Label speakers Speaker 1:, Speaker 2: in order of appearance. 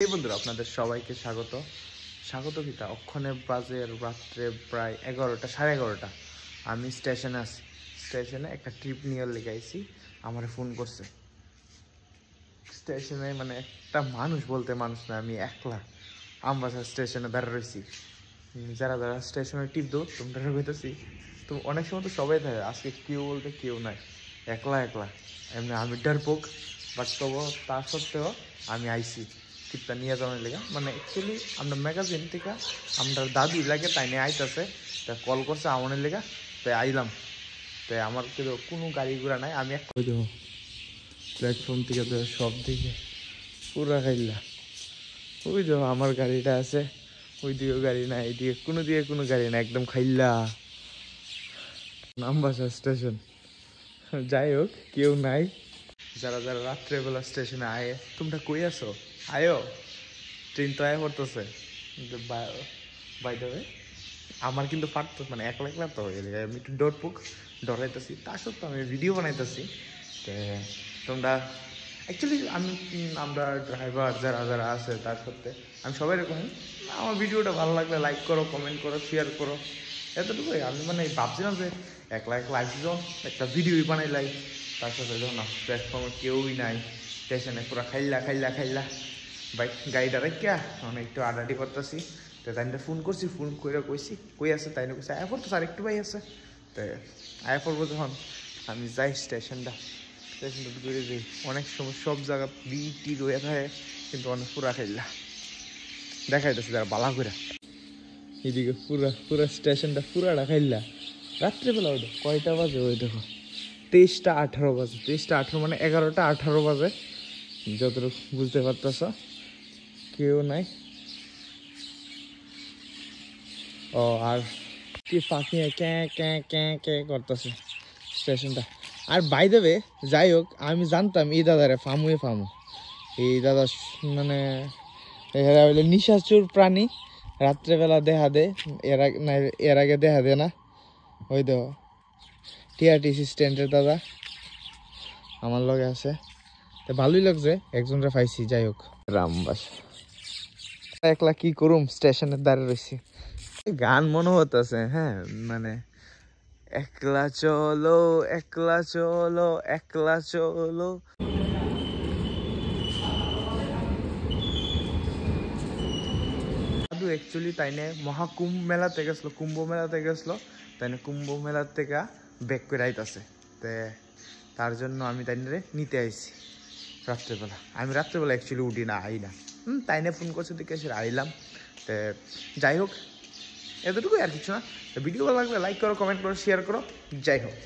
Speaker 1: এই বন্ধুরা আপনাদের সবাইকে স্বাগত গীতা অক্ষণে বাজে রাত্রে প্রায় 11টা 11:30 আমি স্টেশনে আছি স্টেশনে একটা ট্রিপ নিয়ে লেগাইছি আমার ফোন করছে স্টেশনে মানে একটা মানুষ বলতে মানুষ না আমি একলা আমবাসা স্টেশনে দাঁড়িয়ে রয়েছি যারা যারা স্টেশনে টিপ দাও তোমরা কইতেছি তো অনেক সময় তো সবাই থাকে আজকে কেউ বলতে কেউ নাই একলা এমনি আমি ডরপোক বাট তবু তা সত্ত্বেও আমি আইছি টিপটা নিয়ে যাওয়ার লেগে মানে অ্যাকচুয়ালি আমরা ম্যাগাজিন থেকে আমরা দাদি লাগে তাই নিয়ে আইতেছে তা কল করছে আমাদের লেগে তাই আইলাম তাই আমার কিন্তু কোনো গাড়ি ঘোড়া নাই আমি এক করে দেবো প্ল্যাটফর্ম থেকে সব দিকে পুরা খাইলা ওই দেখো আমার গাড়িটা আছে ওই দিকেও গাড়ি নাই এইদিকে কোনো গাড়ি নাই একদম খাইলা আমবাসা স্টেশন যাই হোক কেউ নাই যারা যারা রাত্রেবেলা স্টেশনে আয়ে তোমরা কই আছো আয়ো ট্রেন তো আয় পড়তেছে বাই দ্য ওয়ে আমার কিন্তু পারতো মানে একলা তো হয়ে যায় আমি একটু ডরাইতেছি তা সত্ত্বেও আমি ভিডিও বানাইতেছি তো তোমরা অ্যাকচুয়ালি আমরা ড্রাইভার যারা যারা আছে তার সত্ত্বে আমি সবাই এরকম আমার ভিডিওটা ভালো লাগলে লাইক করো কমেন্ট করো শেয়ার করো এতটুকুই আমি মানে ভাবছিলাম যে একলা আসছিলাম একটা ভিডিওই বানাইলাই তার সাথে যখন না প্ল্যাটফর্মে কেউই নাই স্টেশনে পুরো খাইলা বাইক গাড়িটা রেখা মানে একটু আডাডি করতেছি তো তাই ফোন করছি ফোন করে কইছি কই আছে তাই কইছে আয়া পড়তো আর একটু ভাই আছে তো আয়া পড়বো যখন আমি যাই স্টেশনটা ঘুরে যাই অনেক সময় সব জায়গা বিটি রয়ে থাকে কিন্তু অনেক পুরা খাইলা দেখাইতেছে তারা বালা করে এদিকে পুরা স্টেশনটা পুরাটা খাইলা রাত্রেবেলা ওই কয়টা বাজে ওই দেখো 23:18 বাজে 23:18 মানে 11:18 বাজে যতটুকু বুঝতে পারতেছ কেউ নাই ও আর কি পাখি ক্যাঁ করতেছে স্টেশনটা আর বাই দেবে যাই হোক আমি জানতাম এই দাদারে ফামু এই দাদা মানে এরা হইলে নিশাচুর প্রাণী রাত্রেবেলা দেখা দে এর আগে দেখা দে না ওই তো টিআরটিসি স্ট্যান্ডের দাদা আমার লগে আছে তো ভালোই লাগছে একজনরা পাইছি যাই হোক রামবাস একলা কি করুম স্টেশনের দ্বারে রয়েছি গান মনে হতেছে হ্যাঁ মানে একলা চলো অ্যাকচুয়ালি তাইনে মহাকুম্ভ মেলাতে গেছিল কুম্ভ মেলাতে গেছিল তাইনে কুম্ভ মেলার থেকে ব্যাক করে আইতাছে তে তার জন্য আমি তাইনে নিতে আইছি রাত্রেবেলা আমি রাত্রেবেলা অ্যাকচুয়ালি উঠি না আই না তাইনে ফোন করছে দেখে এসে আইলাম তো যাই হোক এতটুকুই আর কিছু না ভিডিও ভালো লাগলে লাইক করো কমেন্ট করো শেয়ার করো যাই হোক